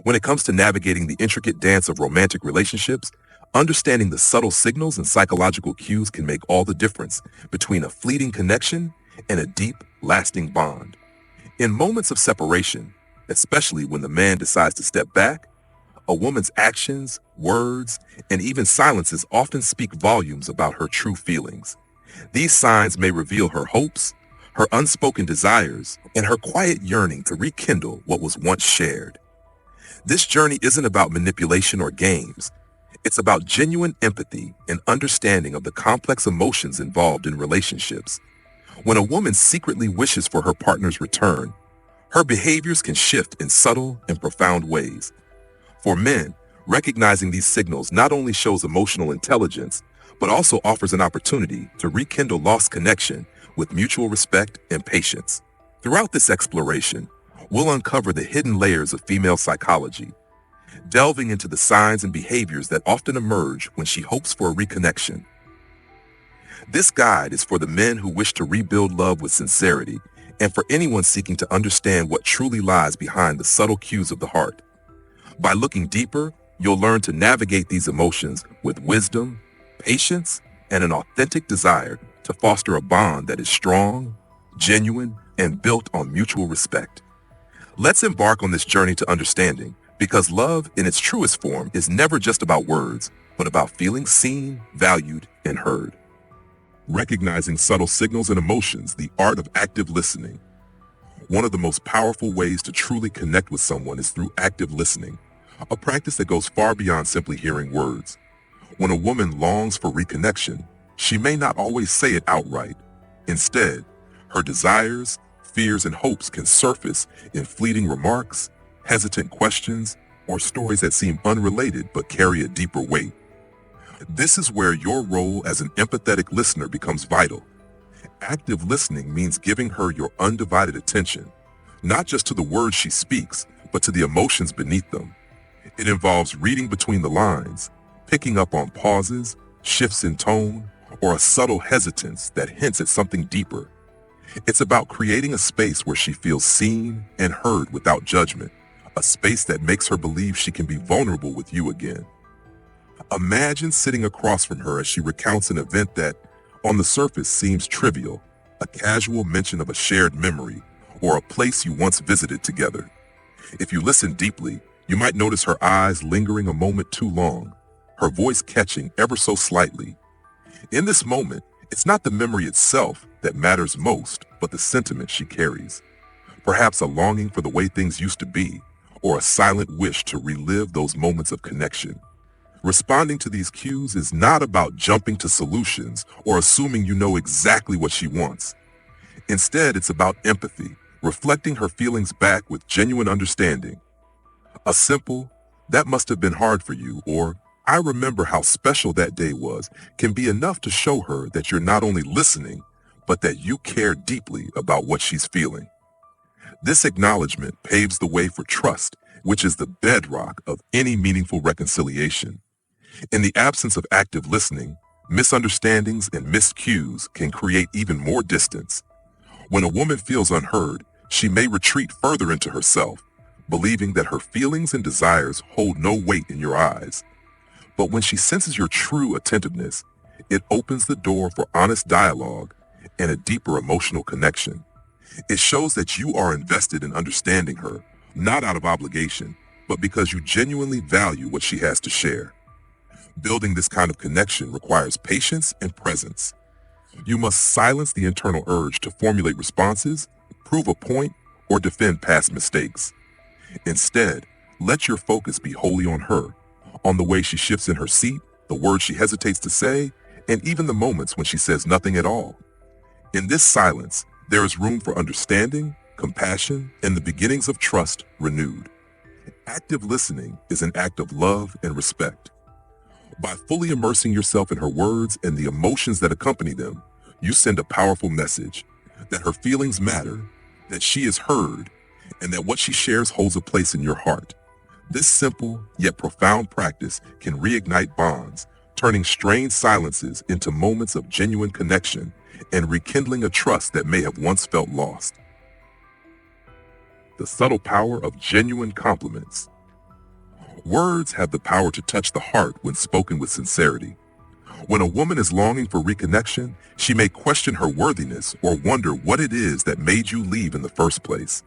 When it comes to navigating the intricate dance of romantic relationships, understanding the subtle signals and psychological cues can make all the difference between a fleeting connection and a deep, lasting bond. In moments of separation, especially when the man decides to step back, a woman's actions, words, and even silences often speak volumes about her true feelings. These signs may reveal her hopes, her unspoken desires, and her quiet yearning to rekindle what was once shared. This journey isn't about manipulation or games. It's about genuine empathy and understanding of the complex emotions involved in relationships. When a woman secretly wishes for her partner's return, her behaviors can shift in subtle and profound ways. For men, recognizing these signals not only shows emotional intelligence, but also offers an opportunity to rekindle lost connection with mutual respect and patience. Throughout this exploration, we'll uncover the hidden layers of female psychology, delving into the signs and behaviors that often emerge when she hopes for a reconnection. This guide is for the men who wish to rebuild love with sincerity and for anyone seeking to understand what truly lies behind the subtle cues of the heart. By looking deeper, you'll learn to navigate these emotions with wisdom, patience, and an authentic desire to foster a bond that is strong, genuine, and built on mutual respect. Let's embark on this journey to understanding, because love in its truest form is never just about words, but about feeling seen, valued, and heard. Recognizing subtle signals and emotions, the art of active listening. One of the most powerful ways to truly connect with someone is through active listening, a practice that goes far beyond simply hearing words. When a woman longs for reconnection, she may not always say it outright. Instead, her desires, fears, and hopes can surface in fleeting remarks, hesitant questions, or stories that seem unrelated but carry a deeper weight. This is where your role as an empathetic listener becomes vital. Active listening means giving her your undivided attention, not just to the words she speaks, but to the emotions beneath them. It involves reading between the lines, picking up on pauses, shifts in tone, or a subtle hesitance that hints at something deeper. It's about creating a space where she feels seen and heard without judgment, a space that makes her believe she can be vulnerable with you again. Imagine sitting across from her as she recounts an event that, on the surface, seems trivial, a casual mention of a shared memory, or a place you once visited together. If you listen deeply, you might notice her eyes lingering a moment too long, her voice catching ever so slightly. In this moment, it's not the memory itself that matters most, but the sentiment she carries. Perhaps a longing for the way things used to be, or a silent wish to relive those moments of connection. Responding to these cues is not about jumping to solutions or assuming you know exactly what she wants. Instead, it's about empathy, reflecting her feelings back with genuine understanding. A simple, "that must have been hard for you," or "I remember how special that day was," can be enough to show her that you're not only listening, but that you care deeply about what she's feeling. This acknowledgement paves the way for trust, which is the bedrock of any meaningful reconciliation. In the absence of active listening, misunderstandings and missed cues can create even more distance. When a woman feels unheard, she may retreat further into herself, believing that her feelings and desires hold no weight in your eyes. But when she senses your true attentiveness, it opens the door for honest dialogue and a deeper emotional connection. It shows that you are invested in understanding her, not out of obligation, but because you genuinely value what she has to share. Building this kind of connection requires patience and presence. You must silence the internal urge to formulate responses, prove a point, or defend past mistakes. Instead, let your focus be wholly on her, on the way she shifts in her seat, the words she hesitates to say, and even the moments when she says nothing at all. In this silence, there is room for understanding, compassion, and the beginnings of trust renewed. Active listening is an act of love and respect. By fully immersing yourself in her words and the emotions that accompany them, you send a powerful message that her feelings matter, that she is heard, and that what she shares holds a place in your heart. This simple yet profound practice can reignite bonds, turning strained silences into moments of genuine connection and rekindling a trust that may have once felt lost. The subtle power of genuine compliments. Words have the power to touch the heart when spoken with sincerity. When a woman is longing for reconnection, she may question her worthiness or wonder what it is that made you leave in the first place.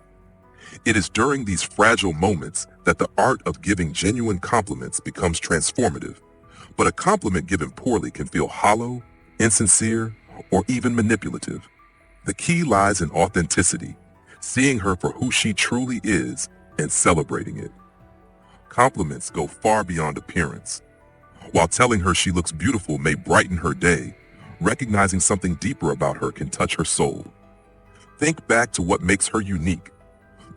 It is during these fragile moments that the art of giving genuine compliments becomes transformative. But a compliment given poorly can feel hollow, insincere, or even manipulative. The key lies in authenticity, seeing her for who she truly is and celebrating it. Compliments go far beyond appearance. While telling her she looks beautiful may brighten her day, recognizing something deeper about her can touch her soul. Think back to what makes her unique.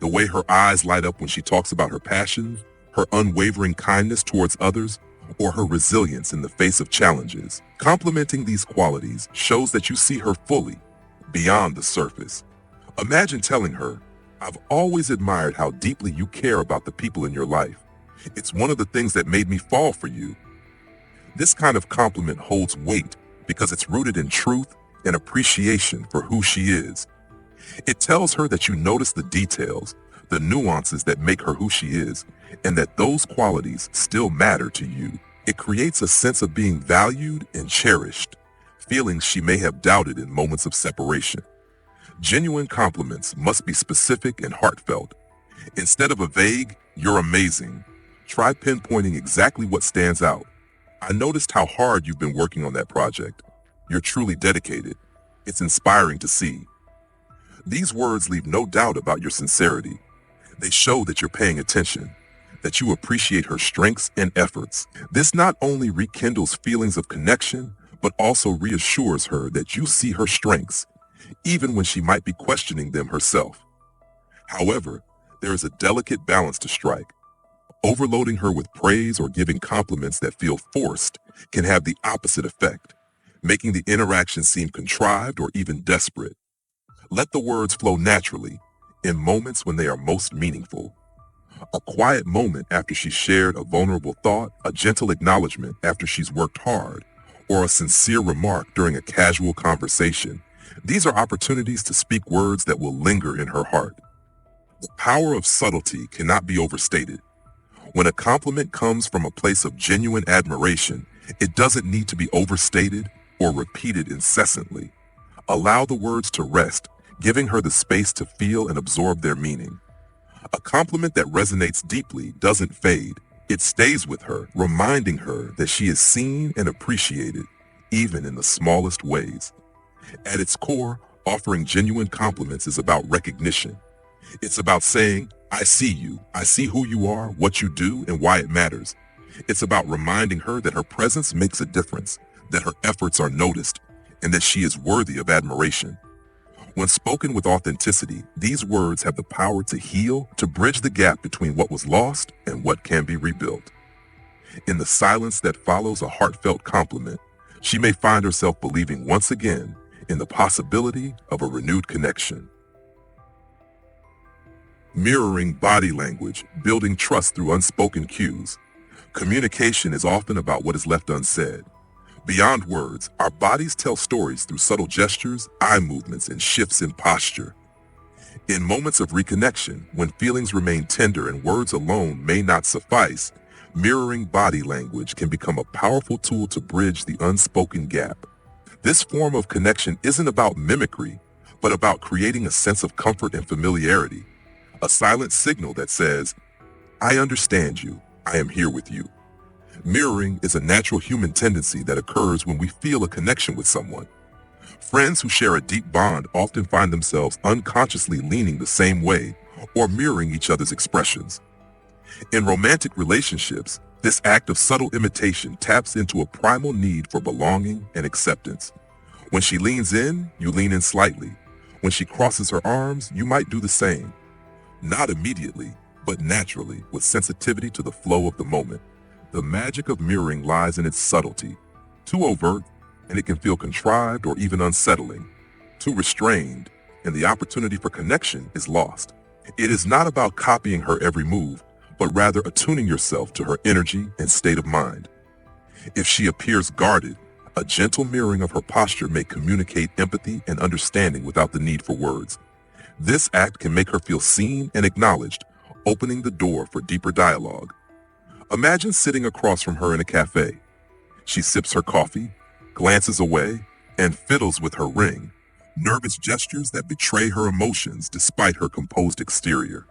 The way her eyes light up when she talks about her passions, her unwavering kindness towards others, or her resilience in the face of challenges. Complimenting these qualities shows that you see her fully, beyond the surface. Imagine telling her, "I've always admired how deeply you care about the people in your life. It's one of the things that made me fall for you." This kind of compliment holds weight because it's rooted in truth and appreciation for who she is. It tells her that you notice the details, the nuances that make her who she is, and that those qualities still matter to you. It creates a sense of being valued and cherished, feelings she may have doubted in moments of separation. Genuine compliments must be specific and heartfelt. Instead of a vague, "You're amazing," try pinpointing exactly what stands out. "I noticed how hard you've been working on that project. You're truly dedicated. It's inspiring to see." These words leave no doubt about your sincerity. They show that you're paying attention, that you appreciate her strengths and efforts. This not only rekindles feelings of connection, but also reassures her that you see her strengths, even when she might be questioning them herself. However, there is a delicate balance to strike. Overloading her with praise or giving compliments that feel forced can have the opposite effect, making the interaction seem contrived or even desperate. Let the words flow naturally, in moments when they are most meaningful. A quiet moment after she shared a vulnerable thought, a gentle acknowledgement after she's worked hard, or a sincere remark during a casual conversation. These are opportunities to speak words that will linger in her heart. The power of subtlety cannot be overstated. When a compliment comes from a place of genuine admiration, it doesn't need to be overstated or repeated incessantly. Allow the words to rest, giving her the space to feel and absorb their meaning. A compliment that resonates deeply doesn't fade. It stays with her, reminding her that she is seen and appreciated, even in the smallest ways. At its core, offering genuine compliments is about recognition. It's about saying, "I see you. I see who you are, what you do, and why it matters." It's about reminding her that her presence makes a difference, that her efforts are noticed, and that she is worthy of admiration. When spoken with authenticity, these words have the power to heal, to bridge the gap between what was lost and what can be rebuilt. In the silence that follows a heartfelt compliment, she may find herself believing once again in the possibility of a renewed connection. Mirroring body language, building trust through unspoken cues. Communication is often about what is left unsaid. Beyond words, our bodies tell stories through subtle gestures, eye movements, and shifts in posture. In moments of reconnection, when feelings remain tender and words alone may not suffice, mirroring body language can become a powerful tool to bridge the unspoken gap. This form of connection isn't about mimicry, but about creating a sense of comfort and familiarity. A silent signal that says, "I understand you. I am here with you." Mirroring is a natural human tendency that occurs when we feel a connection with someone. Friends who share a deep bond often find themselves unconsciously leaning the same way or mirroring each other's expressions. In romantic relationships, this act of subtle imitation taps into a primal need for belonging and acceptance. When she leans in, you lean in slightly. When she crosses her arms, you might do the same. Not immediately, but naturally, with sensitivity to the flow of the moment. The magic of mirroring lies in its subtlety. Too overt, and it can feel contrived or even unsettling. Too restrained, and the opportunity for connection is lost. It is not about copying her every move, but rather attuning yourself to her energy and state of mind. If she appears guarded, a gentle mirroring of her posture may communicate empathy and understanding without the need for words. This act can make her feel seen and acknowledged, opening the door for deeper dialogue. Imagine sitting across from her in a cafe. She sips her coffee, glances away, and fiddles with her ring, nervous gestures that betray her emotions despite her composed exterior.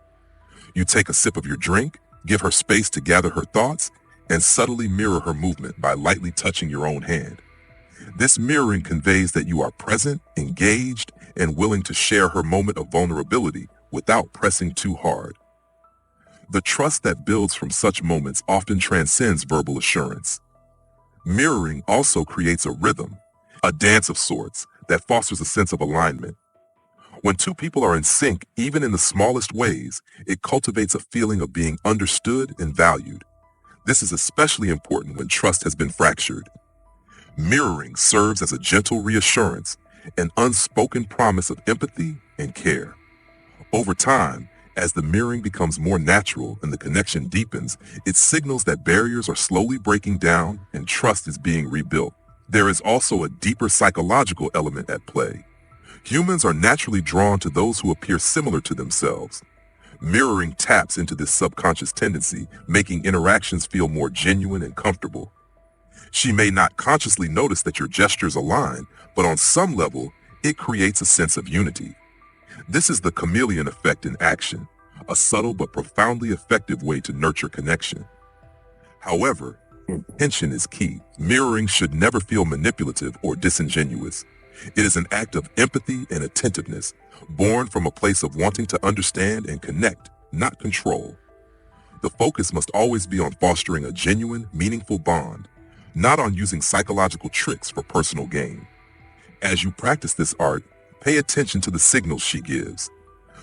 You take a sip of your drink, give her space to gather her thoughts, and subtly mirror her movement by lightly touching your own hand. This mirroring conveys that you are present, engaged, and willing to share her moment of vulnerability without pressing too hard. The trust that builds from such moments often transcends verbal assurance. Mirroring also creates a rhythm, a dance of sorts, that fosters a sense of alignment. When two people are in sync, even in the smallest ways, it cultivates a feeling of being understood and valued. This is especially important when trust has been fractured. Mirroring serves as a gentle reassurance, an unspoken promise of empathy and care. Over time, as the mirroring becomes more natural and the connection deepens, it signals that barriers are slowly breaking down and trust is being rebuilt. There is also a deeper psychological element at play. Humans are naturally drawn to those who appear similar to themselves. Mirroring taps into this subconscious tendency, making interactions feel more genuine and comfortable. She may not consciously notice that your gestures align, but on some level, it creates a sense of unity. This is the chameleon effect in action, a subtle but profoundly effective way to nurture connection. However, intention is key. Mirroring should never feel manipulative or disingenuous. It is an act of empathy and attentiveness, born from a place of wanting to understand and connect, not control. The focus must always be on fostering a genuine, meaningful bond, not on using psychological tricks for personal gain. As you practice this art, pay attention to the signals she gives.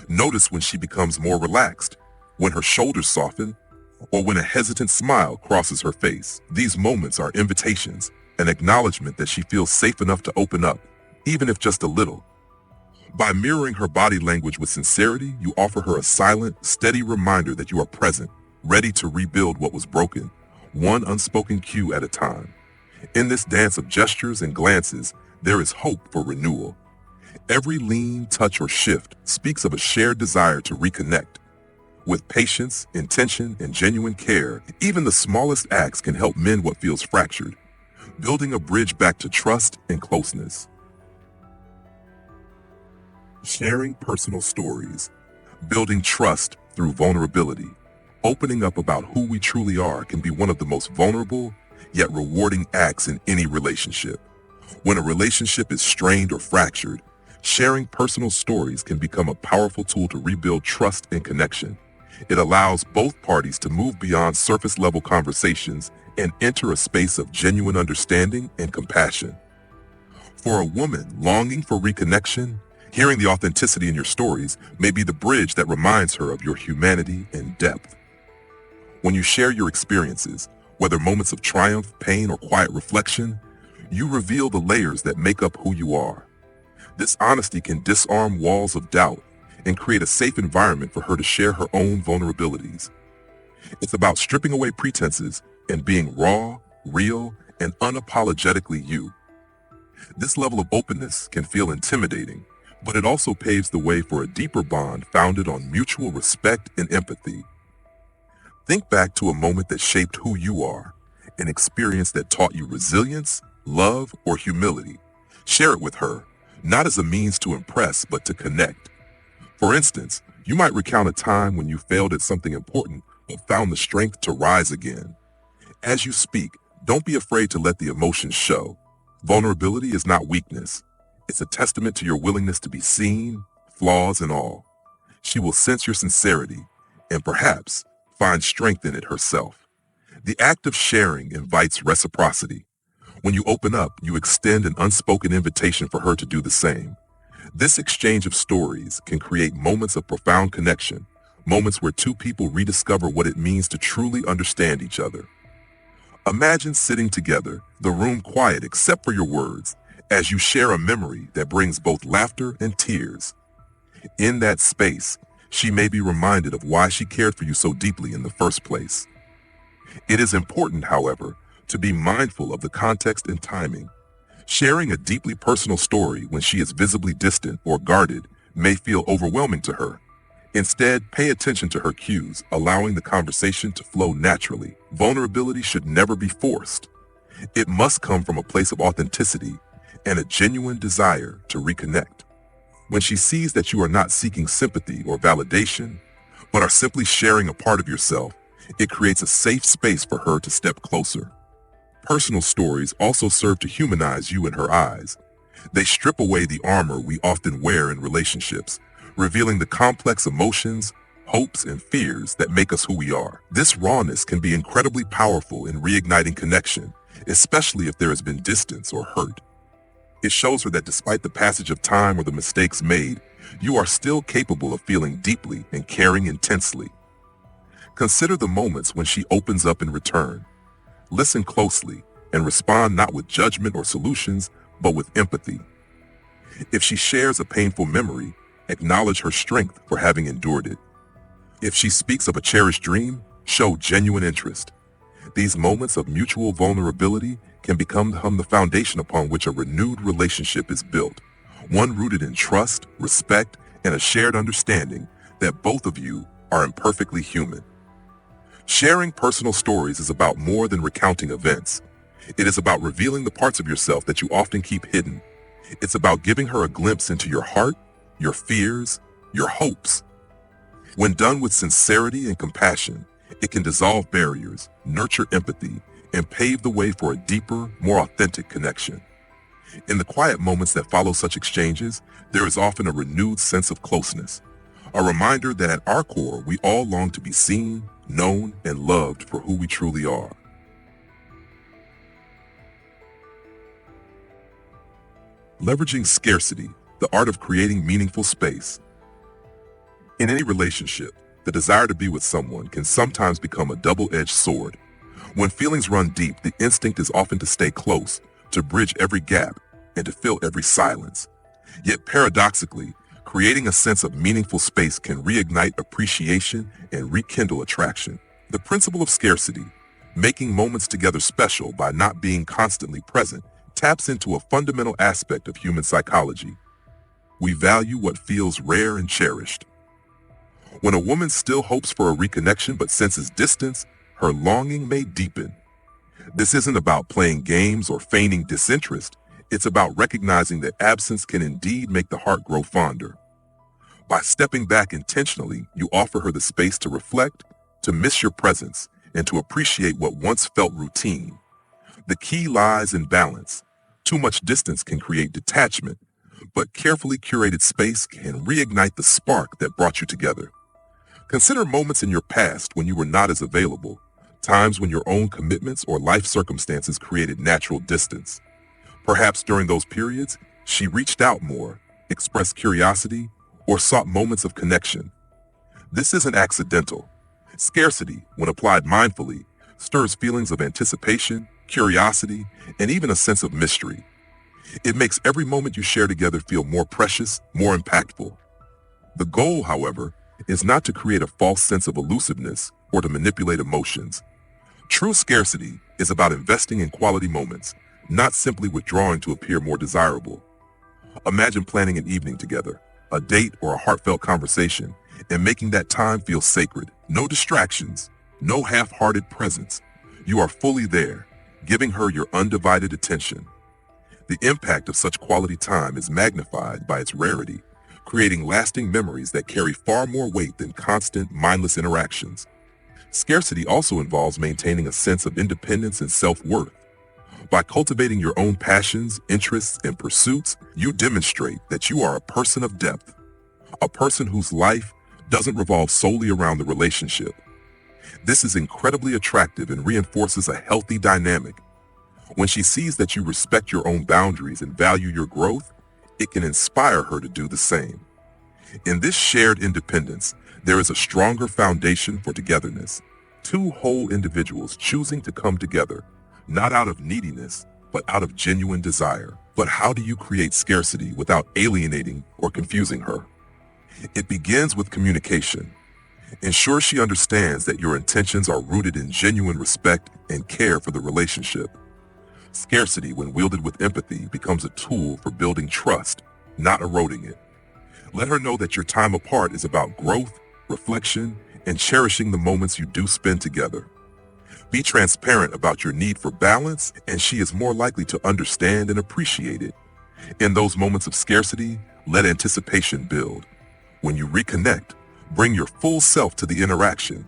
Notice when she becomes more relaxed, when her shoulders soften, or when a hesitant smile crosses her face. These moments are invitations, an acknowledgement that she feels safe enough to open up, even if just a little. By mirroring her body language with sincerity, you offer her a silent, steady reminder that you are present, ready to rebuild what was broken, one unspoken cue at a time. In this dance of gestures and glances, there is hope for renewal. Every lean, touch, or shift speaks of a shared desire to reconnect. With patience, intention, and genuine care, even the smallest acts can help mend what feels fractured, building a bridge back to trust and closeness. Sharing personal stories, building trust through vulnerability. Opening up about who we truly are can be one of the most vulnerable, yet rewarding acts in any relationship. When a relationship is strained or fractured, sharing personal stories can become a powerful tool to rebuild trust and connection. It allows both parties to move beyond surface-level conversations and enter a space of genuine understanding and compassion. For a woman longing for reconnection, hearing the authenticity in your stories may be the bridge that reminds her of your humanity and depth. When you share your experiences, whether moments of triumph, pain, or quiet reflection, you reveal the layers that make up who you are. This honesty can disarm walls of doubt and create a safe environment for her to share her own vulnerabilities. It's about stripping away pretenses and being raw, real, and unapologetically you. This level of openness can feel intimidating, but it also paves the way for a deeper bond founded on mutual respect and empathy. Think back to a moment that shaped who you are, an experience that taught you resilience, love, or humility. Share it with her, not as a means to impress, but to connect. For instance, you might recount a time when you failed at something important, but found the strength to rise again. As you speak, don't be afraid to let the emotions show. Vulnerability is not weakness. It's a testament to your willingness to be seen, flaws and all. She will sense your sincerity, and perhaps find strength in it herself. The act of sharing invites reciprocity. When you open up, you extend an unspoken invitation for her to do the same. This exchange of stories can create moments of profound connection, moments where two people rediscover what it means to truly understand each other. Imagine sitting together, the room quiet except for your words, as you share a memory that brings both laughter and tears. In that space, she may be reminded of why she cared for you so deeply in the first place. It is important, however, to be mindful of the context and timing. Sharing a deeply personal story when she is visibly distant or guarded may feel overwhelming to her. Instead, pay attention to her cues, allowing the conversation to flow naturally. Vulnerability should never be forced. It must come from a place of authenticity and a genuine desire to reconnect. When she sees that you are not seeking sympathy or validation, but are simply sharing a part of yourself, it creates a safe space for her to step closer. Personal stories also serve to humanize you in her eyes. They strip away the armor we often wear in relationships, revealing the complex emotions, hopes, and fears that make us who we are. This rawness can be incredibly powerful in reigniting connection, especially if there has been distance or hurt. It shows her that despite the passage of time or the mistakes made, you are still capable of feeling deeply and caring intensely. Consider the moments when she opens up in return. Listen closely and respond not with judgment or solutions, but with empathy. If she shares a painful memory, acknowledge her strength for having endured it. If she speaks of a cherished dream, show genuine interest. These moments of mutual vulnerability can become the foundation upon which a renewed relationship is built, one rooted in trust, respect, and a shared understanding that both of you are imperfectly human. Sharing personal stories is about more than recounting events. It is about revealing the parts of yourself that you often keep hidden. It's about giving her a glimpse into your heart, your fears, your hopes. When done with sincerity and compassion, it can dissolve barriers, nurture empathy, and pave the way for a deeper, more authentic connection. In the quiet moments that follow such exchanges, there is often a renewed sense of closeness, a reminder that at our core, we all long to be seen, known, and loved for who we truly are. Leveraging scarcity, the art of creating meaningful space. In any relationship, the desire to be with someone can sometimes become a double-edged sword. When feelings run deep, the instinct is often to stay close, to bridge every gap, and to fill every silence. Yet paradoxically, creating a sense of meaningful space can reignite appreciation and rekindle attraction. The principle of scarcity, making moments together special by not being constantly present, taps into a fundamental aspect of human psychology. We value what feels rare and cherished. When a woman still hopes for a reconnection but senses distance, her longing may deepen. This isn't about playing games or feigning disinterest. It's about recognizing that absence can indeed make the heart grow fonder. By stepping back intentionally, you offer her the space to reflect, to miss your presence, and to appreciate what once felt routine. The key lies in balance. Too much distance can create detachment, but carefully curated space can reignite the spark that brought you together. Consider moments in your past when you were not as available, times when your own commitments or life circumstances created natural distance. Perhaps during those periods, she reached out more, expressed curiosity, or sought moments of connection. This isn't accidental. Scarcity, when applied mindfully, stirs feelings of anticipation, curiosity, and even a sense of mystery. It makes every moment you share together feel more precious, more impactful. The goal, however, is not to create a false sense of elusiveness or to manipulate emotions. True scarcity is about investing in quality moments, not simply withdrawing to appear more desirable. Imagine planning an evening together, a date or a heartfelt conversation, and making that time feel sacred. No distractions, no half-hearted presence. You are fully there, giving her your undivided attention. The impact of such quality time is magnified by its rarity, creating lasting memories that carry far more weight than constant, mindless interactions. Scarcity also involves maintaining a sense of independence and self-worth. By cultivating your own passions, interests, and pursuits, you demonstrate that you are a person of depth, a person whose life doesn't revolve solely around the relationship. This is incredibly attractive and reinforces a healthy dynamic. When she sees that you respect your own boundaries and value your growth, it can inspire her to do the same. In this shared independence, there is a stronger foundation for togetherness. Two whole individuals choosing to come together, not out of neediness, but out of genuine desire. But how do you create scarcity without alienating or confusing her? It begins with communication. Ensure she understands that your intentions are rooted in genuine respect and care for the relationship. Scarcity, when wielded with empathy, becomes a tool for building trust, not eroding it. Let her know that your time apart is about growth, reflection, and cherishing the moments you do spend together. Be transparent about your need for balance, and she is more likely to understand and appreciate it. In those moments of scarcity, let anticipation build. When you reconnect, bring your full self to the interaction.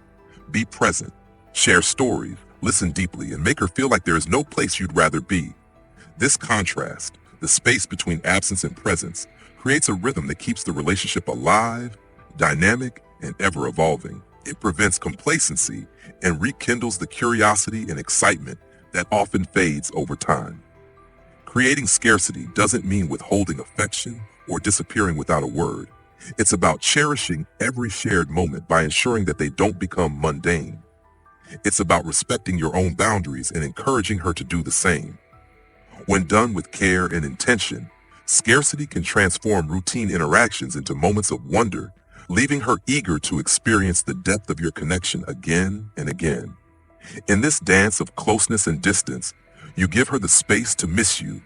Be present, share stories, listen deeply, and make her feel like there is no place you'd rather be. This contrast, the space between absence and presence, creates a rhythm that keeps the relationship alive, dynamic, and ever-evolving. It prevents complacency and rekindles the curiosity and excitement that often fades over time. Creating scarcity doesn't mean withholding affection or disappearing without a word. It's about cherishing every shared moment by ensuring that they don't become mundane. It's about respecting your own boundaries and encouraging her to do the same. When done with care and intention, scarcity can transform routine interactions into moments of wonder, leaving her eager to experience the depth of your connection again and again. In this dance of closeness and distance, you give her the space to miss you,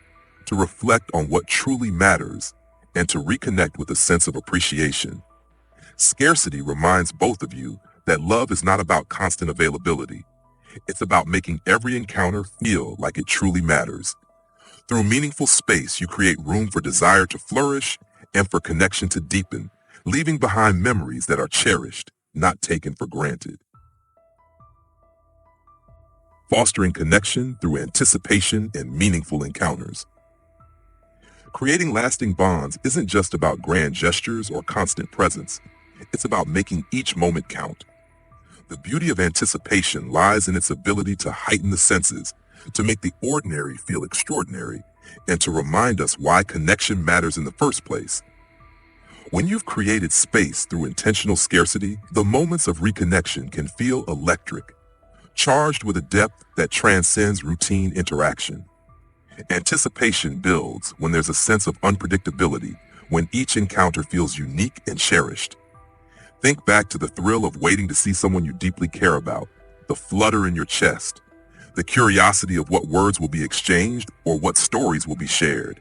to reflect on what truly matters, and to reconnect with a sense of appreciation. Scarcity reminds both of you that love is not about constant availability. It's about making every encounter feel like it truly matters. Through meaningful space, you create room for desire to flourish and for connection to deepen, leaving behind memories that are cherished, not taken for granted. Fostering connection through anticipation and meaningful encounters. Creating lasting bonds isn't just about grand gestures or constant presence. It's about making each moment count. The beauty of anticipation lies in its ability to heighten the senses, to make the ordinary feel extraordinary, and to remind us why connection matters in the first place. When you've created space through intentional scarcity, the moments of reconnection can feel electric, charged with a depth that transcends routine interaction. Anticipation builds when there's a sense of unpredictability, when each encounter feels unique and cherished. Think back to the thrill of waiting to see someone you deeply care about, the flutter in your chest, the curiosity of what words will be exchanged or what stories will be shared.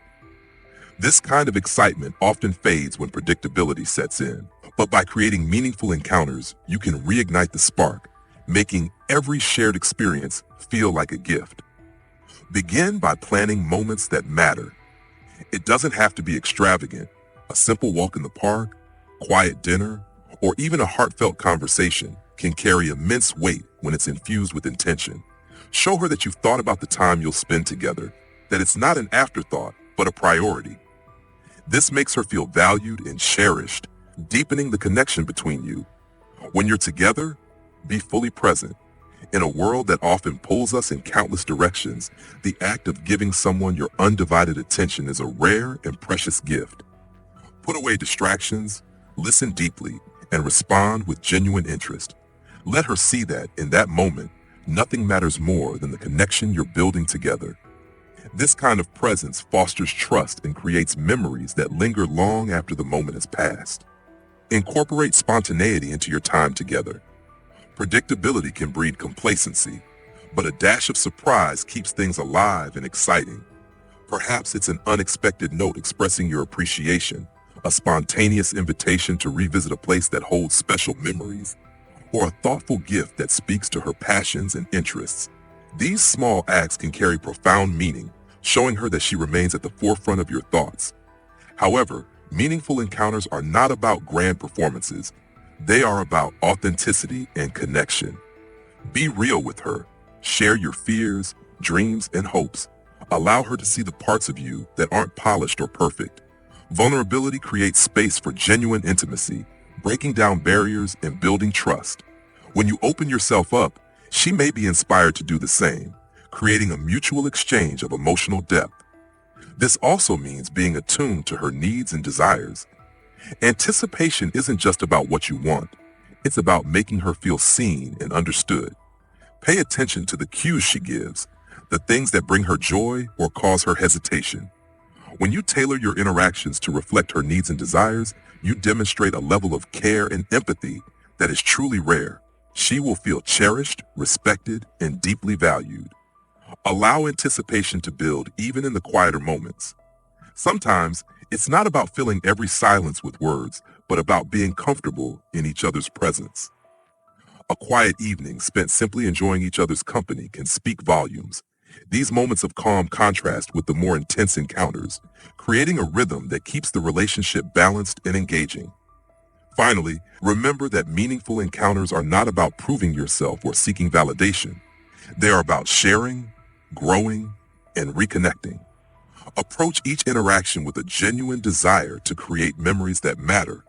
This kind of excitement often fades when predictability sets in, but by creating meaningful encounters, you can reignite the spark, making every shared experience feel like a gift. Begin by planning moments that matter. It doesn't have to be extravagant. A simple walk in the park, quiet dinner, or even a heartfelt conversation can carry immense weight when it's infused with intention. Show her that you've thought about the time you'll spend together, that it's not an afterthought, but a priority. This makes her feel valued and cherished, deepening the connection between you. When you're together, be fully present. In a world that often pulls us in countless directions, the act of giving someone your undivided attention is a rare and precious gift. Put away distractions, listen deeply, and respond with genuine interest. Let her see that, in that moment, nothing matters more than the connection you're building together. This kind of presence fosters trust and creates memories that linger long after the moment has passed. Incorporate spontaneity into your time together. Predictability can breed complacency, but a dash of surprise keeps things alive and exciting. Perhaps it's an unexpected note expressing your appreciation, a spontaneous invitation to revisit a place that holds special memories, or a thoughtful gift that speaks to her passions and interests. These small acts can carry profound meaning, showing her that she remains at the forefront of your thoughts. However, meaningful encounters are not about grand performances. They are about authenticity and connection. Be real with her. Share your fears, dreams, and hopes. Allow her to see the parts of you that aren't polished or perfect. Vulnerability creates space for genuine intimacy, breaking down barriers and building trust. When you open yourself up, she may be inspired to do the same, creating a mutual exchange of emotional depth. This also means being attuned to her needs and desires. Anticipation isn't just about what you want. It's about making her feel seen and understood. Pay attention to the cues she gives, the things that bring her joy or cause her hesitation. When you tailor your interactions to reflect her needs and desires, you demonstrate a level of care and empathy that is truly rare. She will feel cherished, respected, and deeply valued. Allow anticipation to build even in the quieter moments. Sometimes It's not about filling every silence with words, but about being comfortable in each other's presence. A quiet evening spent simply enjoying each other's company can speak volumes. These moments of calm contrast with the more intense encounters, creating a rhythm that keeps the relationship balanced and engaging. Finally, remember that meaningful encounters are not about proving yourself or seeking validation. They are about sharing, growing, and reconnecting. Approach each interaction with a genuine desire to create memories that matter,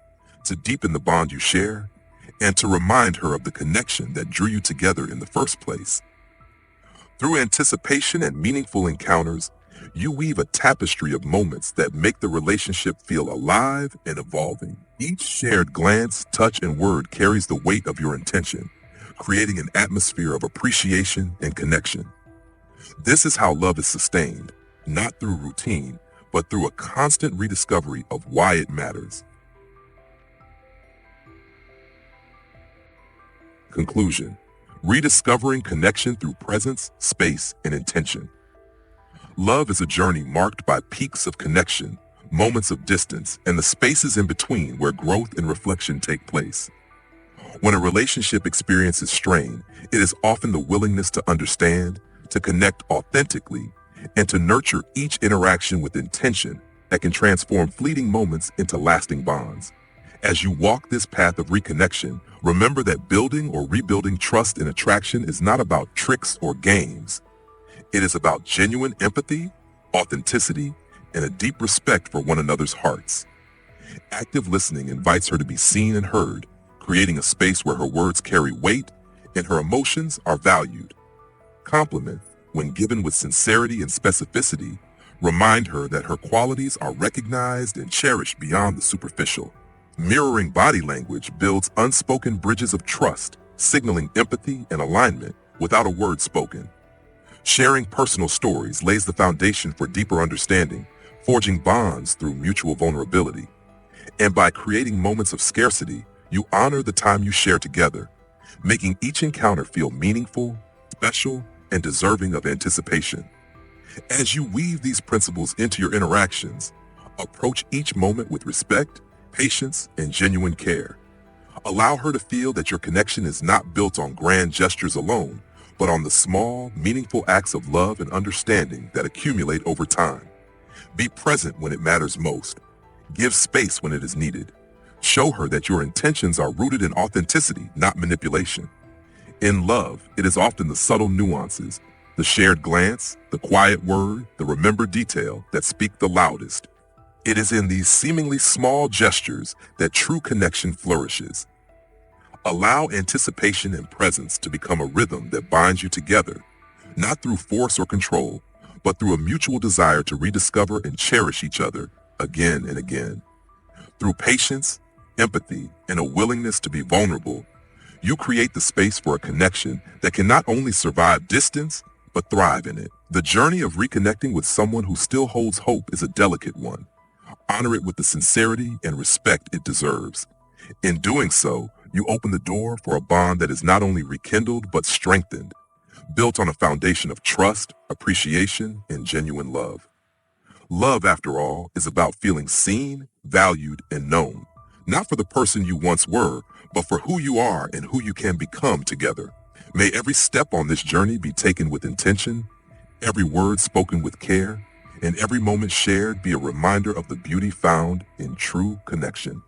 to deepen the bond you share, and to remind her of the connection that drew you together in the first place. Through anticipation and meaningful encounters, you weave a tapestry of moments that make the relationship feel alive and evolving. Each shared glance, touch, and word carries the weight of your intention, creating an atmosphere of appreciation and connection. This is how love is sustained, not through routine, but through a constant rediscovery of why it matters. Conclusion: rediscovering connection through presence, space, and intention. Love is a journey marked by peaks of connection, moments of distance, and the spaces in between where growth and reflection take place. When a relationship experiences strain, it is often the willingness to understand, to connect authentically, and to nurture each interaction with intention that can transform fleeting moments into lasting bonds. As you walk this path of reconnection, remember that building or rebuilding trust and attraction is not about tricks or games. It is about genuine empathy, authenticity, and a deep respect for one another's hearts. Active listening invites her to be seen and heard, creating a space where her words carry weight and her emotions are valued. Compliment, when given with sincerity and specificity, remind her that her qualities are recognized and cherished beyond the superficial. Mirroring body language builds unspoken bridges of trust, signaling empathy and alignment without a word spoken. Sharing personal stories lays the foundation for deeper understanding, forging bonds through mutual vulnerability. And by creating moments of scarcity, you honor the time you share together, making each encounter feel meaningful, special, and deserving of anticipation. As you weave these principles into your interactions, approach each moment with respect, patience, and genuine care. Allow her to feel that your connection is not built on grand gestures alone, but on the small, meaningful acts of love and understanding that accumulate over time. Be present when it matters most. Give space when it is needed. Show her that your intentions are rooted in authenticity, not manipulation. In love, it is often the subtle nuances, the shared glance, the quiet word, the remembered detail that speak the loudest. It is in these seemingly small gestures that true connection flourishes. Allow anticipation and presence to become a rhythm that binds you together, not through force or control, but through a mutual desire to rediscover and cherish each other again and again. Through patience, empathy, and a willingness to be vulnerable, you create the space for a connection that can not only survive distance, but thrive in it. The journey of reconnecting with someone who still holds hope is a delicate one. Honor it with the sincerity and respect it deserves. In doing so, you open the door for a bond that is not only rekindled but strengthened, built on a foundation of trust, appreciation, and genuine love. Love, after all, is about feeling seen, valued, and known, not for the person you once were, but for who you are and who you can become together. May every step on this journey be taken with intention, every word spoken with care, and every moment shared be a reminder of the beauty found in true connection.